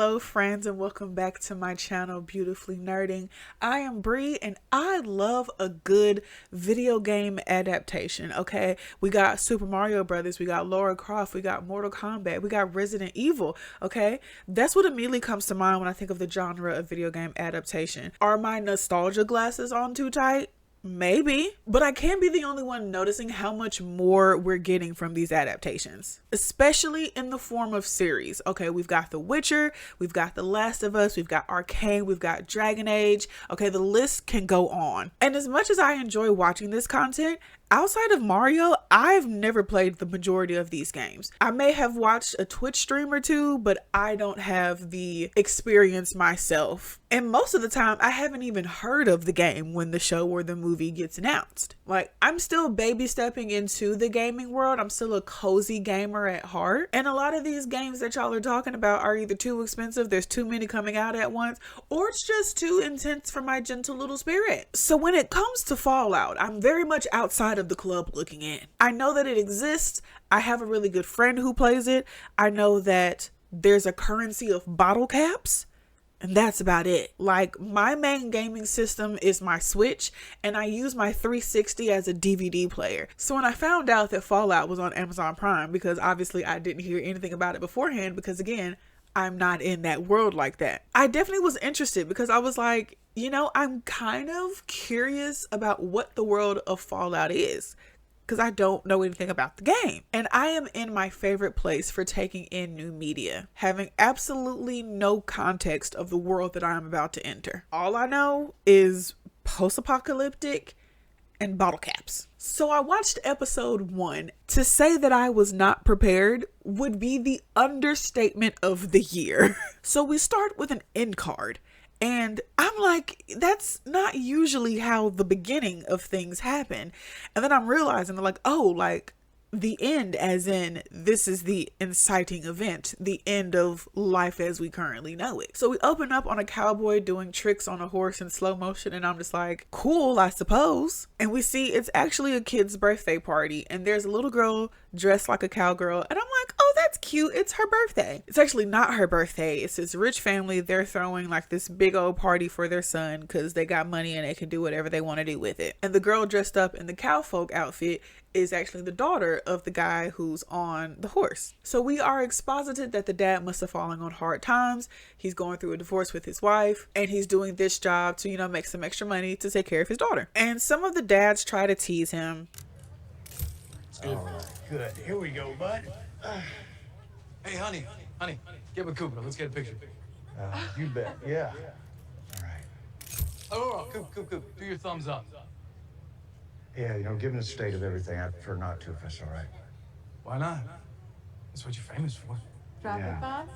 Hello friends, and welcome back to my channel, Beautifully Nerding. I am Bri and I love a good video game adaptation. Okay, we got Super Mario Brothers, we got Lara Croft, we got Mortal Kombat, we got Resident Evil. Okay, that's what immediately comes to mind when I think of the genre of video game adaptation. Are my nostalgia glasses on too tight? Maybe, but I can't be the only one noticing how much more we're getting from these adaptations, especially in the form of series. Okay, we've got The Witcher, we've got The Last of Us, we've got Arcane, we've got Dragon Age. Okay, the list can go on. And as much as I enjoy watching this content, outside of Mario, I've never played the majority of these games. I may have watched a Twitch stream or two, but I don't have the experience myself. And most of the time, I haven't even heard of the game when the show or the movie gets announced. Like, I'm still baby stepping into the gaming world. I'm still a cozy gamer at heart. And a lot of these games that y'all are talking about are either too expensive, there's too many coming out at once, or it's just too intense for my gentle little spirit. So when it comes to Fallout, I'm very much outside of the club looking in. I know that it exists. I have a really good friend who plays it. I know that there's a currency of bottle caps. And that's about it. Like, my main gaming system is my Switch, and I use my 360 as a DVD player. So when I found out that Fallout was on Amazon Prime, because obviously I didn't hear anything about it beforehand, because again, I'm not in that world like that, I definitely was interested because I was like, you know, I'm kind of curious about what the world of Fallout is, because I don't know anything about the game. And I am in my favorite place for taking in new media, having absolutely no context of the world that I am about to enter. All I know is post-apocalyptic and bottle caps. So I watched episode 1. To say that I was not prepared would be the understatement of the year. So we start with an end card. And I'm like, that's not usually how the beginning of things happen. And then I'm realizing, like, oh, like the end, as in this is the inciting event, the end of life as we currently know it. So we open up on a cowboy doing tricks on a horse in slow motion, and I'm just like, cool, I suppose. And we see it's actually a kid's birthday party, and there's a little girl dressed like a cowgirl, and I'm like, oh, that's cute, it's her birthday. It's actually not her birthday. It's this rich family. They're throwing like this big old party for their son because they got money and they can do whatever they want to do with it. And the girl dressed up in the cowfolk outfit is actually the daughter of the guy who's on the horse. So we are exposited that the dad must have fallen on hard times. He's going through a divorce with his wife, and he's doing this job to, you know, make some extra money to take care of his daughter. And some of the dads try to tease him. All right, good. Here we go, bud. Hey, honey, get with Cooper. Let's get a picture. You bet. Yeah. All right. Oh, Coop, do your thumbs up. Yeah, you know, given the state of everything, I prefer not to, if that's all right. Why not? That's what you're famous for. Drop Yeah. it, boss.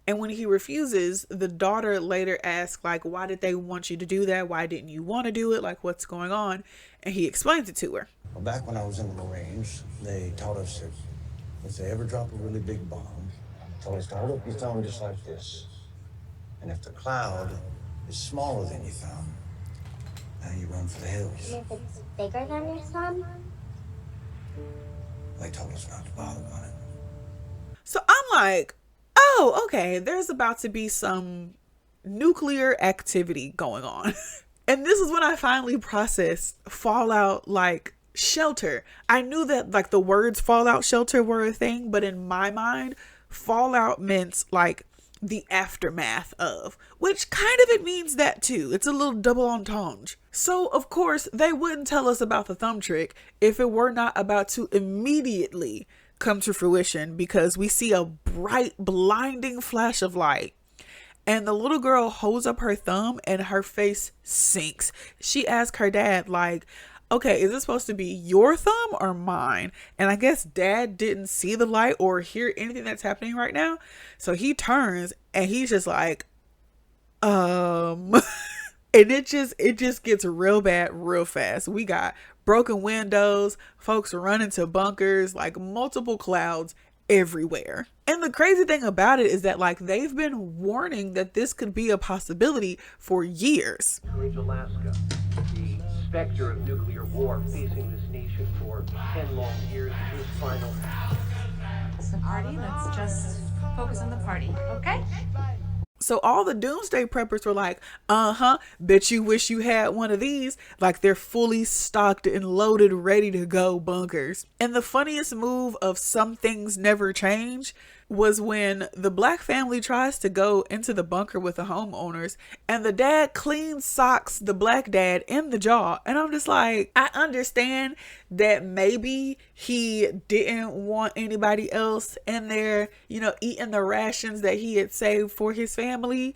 And when he refuses, the daughter later asks, like, why did they want you to do that? Why didn't you want to do it? Like, what's going on? And he explains it to her. Well, back when I was in the Marines, they taught us that if they ever drop a really big bomb, told us to hold up your thumb just like this. And if the cloud is smaller than your thumb, now you run for the hills. If it's bigger than your thumb? They told us not to bother on it. So I'm like, oh, okay, there's about to be some nuclear activity going on. And this is when I finally processed Fallout like shelter. I knew that like the words Fallout shelter were a thing, but in my mind, Fallout meant like the aftermath of, which kind of it means that too. It's a little double entendre. So of course they wouldn't tell us about the thumb trick if it were not about to immediately come to fruition, because we see a bright blinding flash of light and the little girl holds up her thumb and her face sinks. She asks her dad, like, okay, is this supposed to be your thumb or mine? And I guess dad didn't see the light or hear anything that's happening right now. So he turns and he's just like, and it just gets real bad real fast. We got broken windows, folks running to bunkers, like multiple clouds everywhere. And the crazy thing about it is that like they've been warning that this could be a possibility for years. Anchorage, Alaska. The specter of nuclear war facing this nation for 10 long years is final. It's the party. Let's just focus on the party, okay? So all the doomsday preppers were like, bet you wish you had one of these. Like, they're fully stocked and loaded, ready to go bunkers. And the funniest move of Some Things Never Change was when the black family tries to go into the bunker with the homeowners, and the dad clean socks the black dad in the jaw. And I'm just like, I understand that maybe he didn't want anybody else in there, eating the rations that he had saved for his family,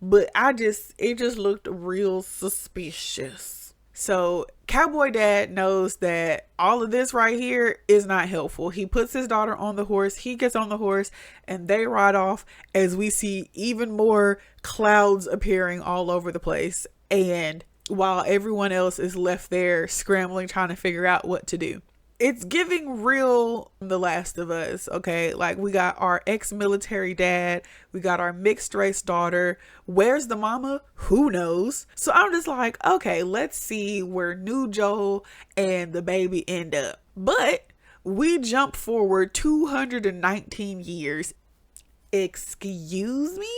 but it just looked real suspicious. So Cowboy Dad knows that all of this right here is not helpful. He puts his daughter on the horse. He gets on the horse and they ride off as we see even more clouds appearing all over the place. And while everyone else is left there scrambling, trying to figure out what to do. It's giving real The Last of Us, okay? Like, we got our ex-military dad, we got our mixed race daughter. Where's the mama? Who knows? So I'm just like, okay, let's see where new Joel and the baby end up. But we jump forward 219 years. Excuse me?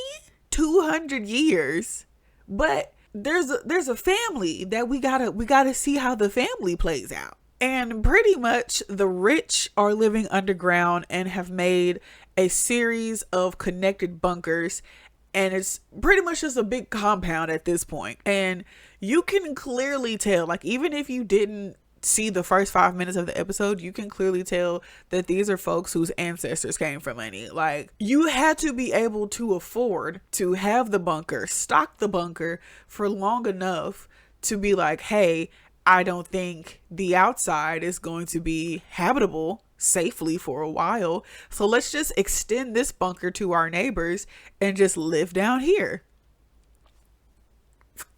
200 years? But there's a family that we gotta see how the family plays out. And pretty much the rich are living underground and have made a series of connected bunkers. And it's pretty much just a big compound at this point. And you can clearly tell, like, even if you didn't see the first 5 minutes of the episode, you can clearly tell that these are folks whose ancestors came from money. Like, you had to be able to afford to have the bunker, stock the bunker for long enough to be like, hey, I don't think the outside is going to be habitable safely for a while. So let's just extend this bunker to our neighbors and just live down here.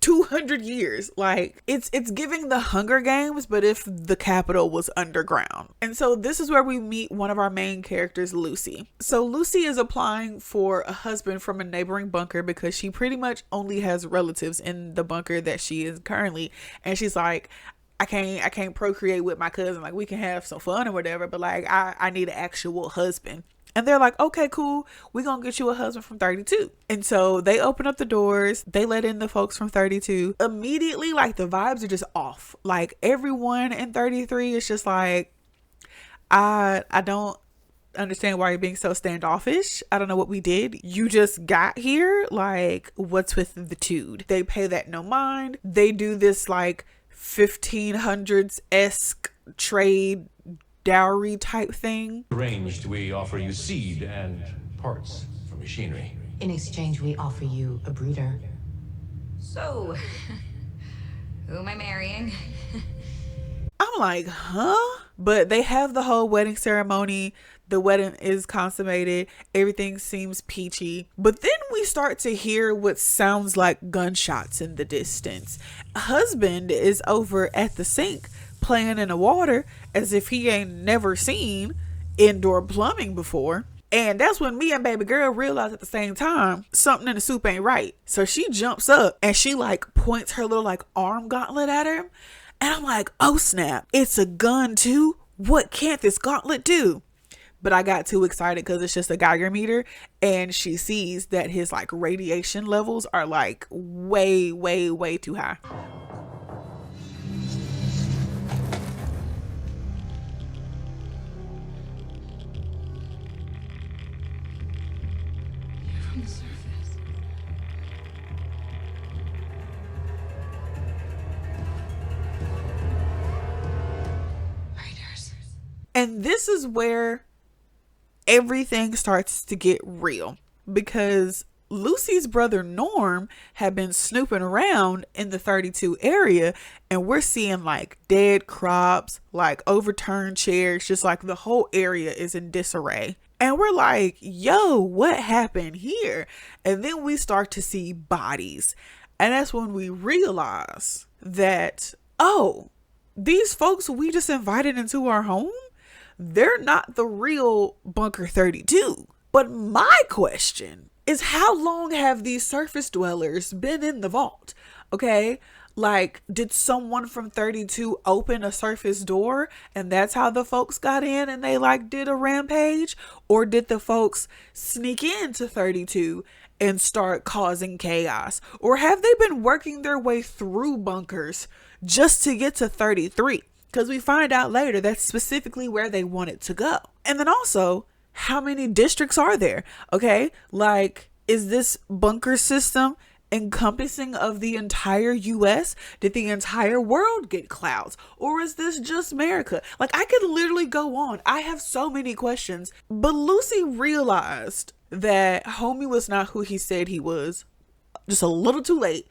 200 years. Like, it's giving the Hunger Games, but if the capital was underground. And so this is where we meet one of our main characters, Lucy. So Lucy is applying for a husband from a neighboring bunker because she pretty much only has relatives in the bunker that she is currently. And she's like, I can't procreate with my cousin. Like, we can have some fun or whatever, but like, I need an actual husband. And they're like, okay, cool. We're going to get you a husband from 32. And so they open up the doors. They let in the folks from 32. Immediately, like, the vibes are just off. Like, everyone in 33 is just like, I don't understand why you're being so standoffish. I don't know what we did. You just got here. Like, what's with the tude? They pay that no mind. They do this like 1500s-esque trade dowry type thing. Arranged, we offer you seed and parts for machinery. In exchange, we offer you a breeder. So, who am I marrying? I'm like, huh? But they have the whole wedding ceremony. The wedding is consummated. Everything seems peachy. But then we start to hear what sounds like gunshots in the distance. Husband is over at the sink playing in the water as if he ain't never seen indoor plumbing before. And that's when me and baby girl realize at the same time something in the soup ain't right. So she jumps up and she like points her little like arm gauntlet at him. And I'm like, oh snap, it's a gun too? What can't this gauntlet do? But I got too excited because it's just a Geiger meter, and she sees that his like radiation levels are like way, way, way too high. From the surface. Raiders. And this is where everything starts to get real, because Lucy's brother Norm had been snooping around in the 32 area, and we're seeing like dead crops, like overturned chairs, just like the whole area is in disarray. And we're like, yo, what happened here? And then we start to see bodies. And that's when we realize that, oh, these folks we just invited into our home, they're not the real Bunker 32. But my question is, how long have these surface dwellers been in the vault? Okay, like, did someone from 32 open a surface door and that's how the folks got in and they like did a rampage? Or did the folks sneak into 32 and start causing chaos? Or have they been working their way through bunkers just to get to 33? Because we find out later that's specifically where they wanted to go. And then also, how many districts are there? Okay, like, is this bunker system encompassing of the entire US? Did the entire world get clouds? Or is this just America? Like, I could literally go on. I have so many questions. But Lucy realized that homie was not who he said he was just a little too late.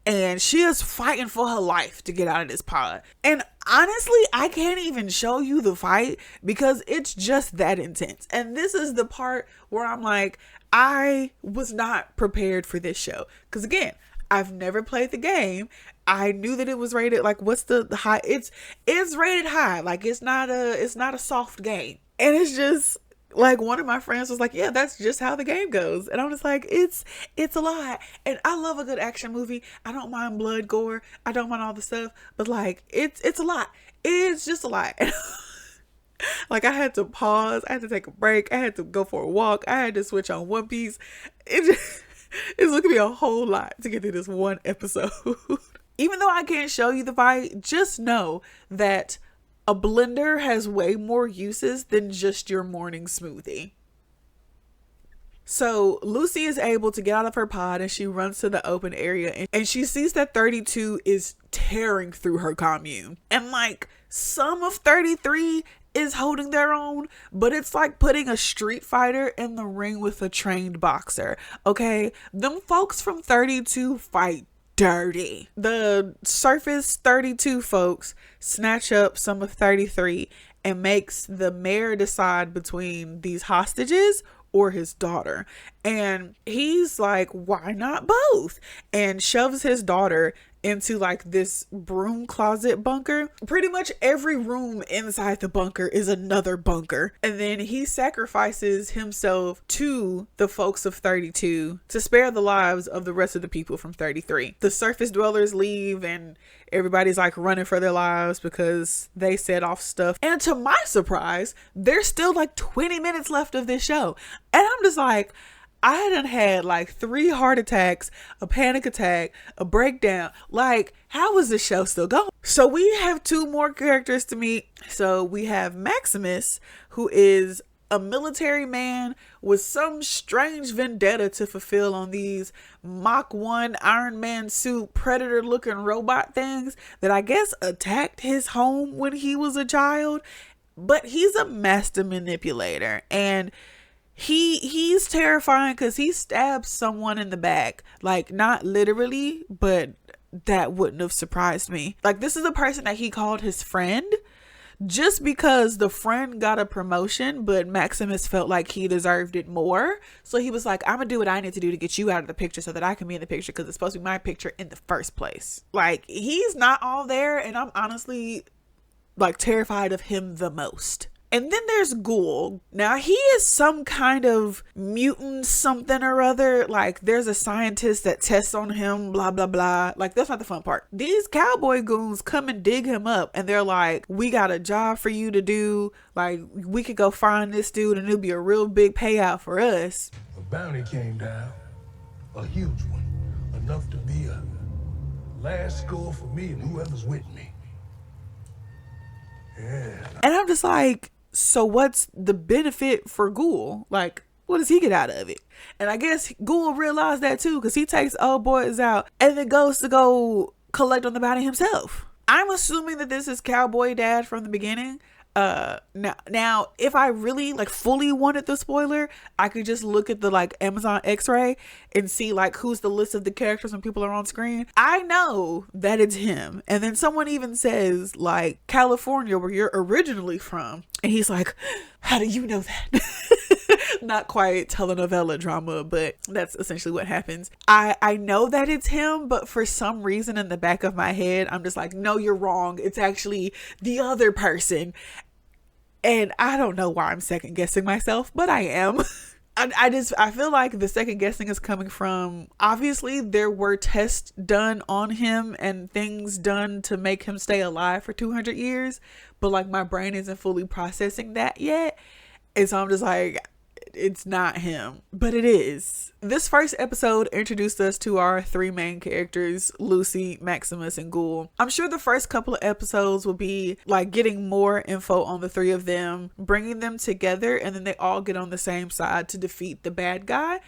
And she is fighting for her life to get out of this pod. And honestly, I can't even show you the fight because it's just that intense. And this is the part where I'm like, I was not prepared for this show. Because again, I've never played the game. I knew that it was rated, like, what's the high? It's rated high. Like, it's not a soft game. And it's just, like, one of my friends was like, yeah, that's just how the game goes. And I'm just like, it's a lot. And I love a good action movie. I don't mind blood, gore. I don't mind all the stuff. But, like, it's a lot. It's just a lot. Like, I had to pause. I had to take a break. I had to go for a walk. I had to switch on One Piece. It's looking to be a whole lot to get through this one episode. Even though I can't show you the fight, just know that a blender has way more uses than just your morning smoothie. So Lucy is able to get out of her pod and she runs to the open area and she sees that 32 is tearing through her commune. And like, some of 33 is holding their own, but it's like putting a street fighter in the ring with a trained boxer. Okay, them folks from 32 fight dirty. The surface 32 folks snatch up some of 33 and makes the mayor decide between these hostages or his daughter. And he's like, why not both? And shoves his daughter into like this broom closet bunker. Pretty much every room inside the bunker is another bunker. And then he sacrifices himself to the folks of 32 to spare the lives of the rest of the people from 33. The surface dwellers leave and everybody's like running for their lives because they set off stuff. And to my surprise, there's still like 20 minutes left of this show. And I'm just like, I done had like 3 heart attacks, a panic attack, a breakdown. Like, how is this show still going? So we have 2 more characters to meet. So we have Maximus, who is a military man with some strange vendetta to fulfill on these Mach 1 Iron Man suit predator looking robot things that I guess attacked his home when he was a child. But he's a master manipulator, and he's terrifying because he stabs someone in the back. Like, not literally, but that wouldn't have surprised me. Like, this is a person that he called his friend just because the friend got a promotion, but Maximus felt like he deserved it more. So he was like, I'm gonna do what I need to do to get you out of the picture so that I can be in the picture because it's supposed to be my picture in the first place. Like, he's not all there, and I'm honestly like terrified of him the most. And then there's Ghoul. Now, he is some kind of mutant something or other. Like, there's a scientist that tests on him, blah, blah, blah. Like, that's not the fun part. These cowboy goons come and dig him up, and they're like, we got a job for you to do. Like, we could go find this dude, and it'll be a real big payout for us. A bounty came down. A huge one. Enough to be a last score for me and whoever's with me. Yeah. And I'm just like, so what's the benefit for Ghoul? Like, what does he get out of it? And I guess Ghoul realized that too, because he takes old boys out and then goes to go collect on the bounty himself. I'm assuming that this is Cowboy Dad from the beginning. Now, if I really like fully wanted the spoiler, I could just look at the like Amazon X-ray and see like who's the list of the characters when people are on screen. I know that it's him. And then someone even says like California, where you're originally from. And he's like, how do you know that? Not quite telenovela drama, but that's essentially what happens. I know that it's him, but for some reason in the back of my head, I'm just like, no, you're wrong. It's actually the other person. And I don't know why I'm second guessing myself, but I am. I feel like the second guessing is coming from, obviously there were tests done on him and things done to make him stay alive for 200 years, but like my brain isn't fully processing that yet. And so I'm just like, it's not him, but it is. This first episode introduced us to our three main characters, Lucy, Maximus, and Ghoul. I'm sure the first couple of episodes will be like getting more info on the three of them, bringing them together, and then they all get on the same side to defeat the bad guy.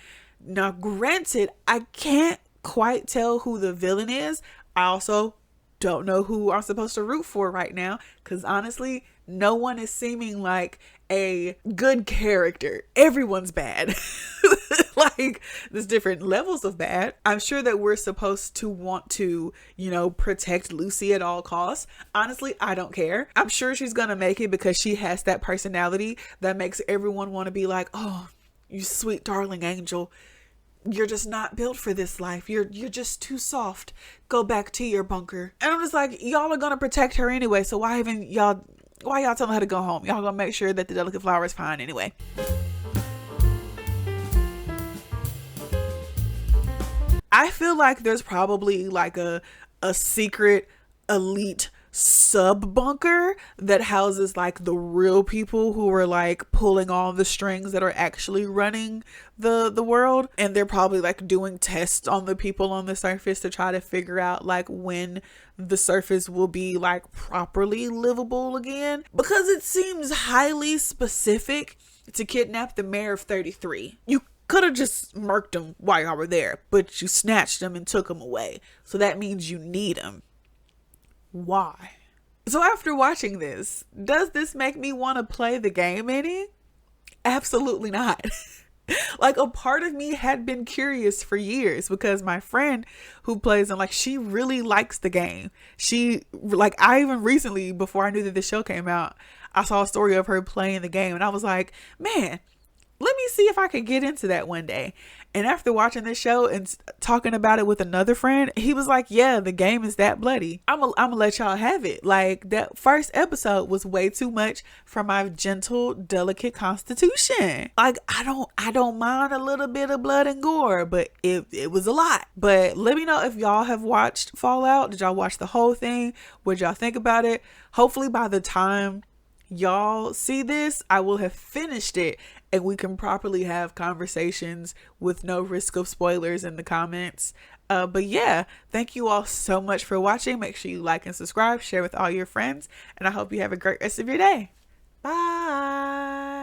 Now, granted, I can't quite tell who the villain is. I also don't know who I'm supposed to root for right now, because honestly, no one is seeming like a good character. Everyone's bad. Like, there's different levels of bad. I'm sure that we're supposed to want to, you know, protect Lucy at all costs. Honestly, I don't care. I'm sure she's gonna make it because she has that personality that makes everyone want to be like, oh, you sweet darling angel, you're just not built for this life. You're just too soft. Go back to your bunker. And I'm just like, y'all are gonna protect her anyway, so why y'all telling her to go home? Y'all gonna make sure that the delicate flower is fine anyway. I feel like there's probably like a secret elite sub bunker that houses like the real people who are like pulling all the strings that are actually running the world, and they're probably like doing tests on the people on the surface to try to figure out like when the surface will be like properly livable again, because it seems highly specific to kidnap the mayor of 33. You could have just murked him while y'all were there, but you snatched him and took him away, so that means you need him. Why? So after watching this, does this make me want to play the game any? Absolutely not. Like, a part of me had been curious for years because my friend who plays and like, she really likes the game. She like, I even recently, before I knew that the show came out, I saw a story of her playing the game and I was like, man, let me see if I could get into that one day. And after watching this show and talking about it with another friend, he was like, yeah, the game is that bloody. I'm gonna let y'all have it. Like, that first episode was way too much for my gentle, delicate constitution. Like, I don't mind a little bit of blood and gore, but it was a lot. But let me know if y'all have watched Fallout. Did y'all watch the whole thing? What y'all think about it? Hopefully by the time y'all see this, I will have finished it and we can properly have conversations with no risk of spoilers in the comments. But yeah, thank you all so much for watching. Make sure you like and subscribe, share with all your friends, and I hope you have a great rest of your day. Bye.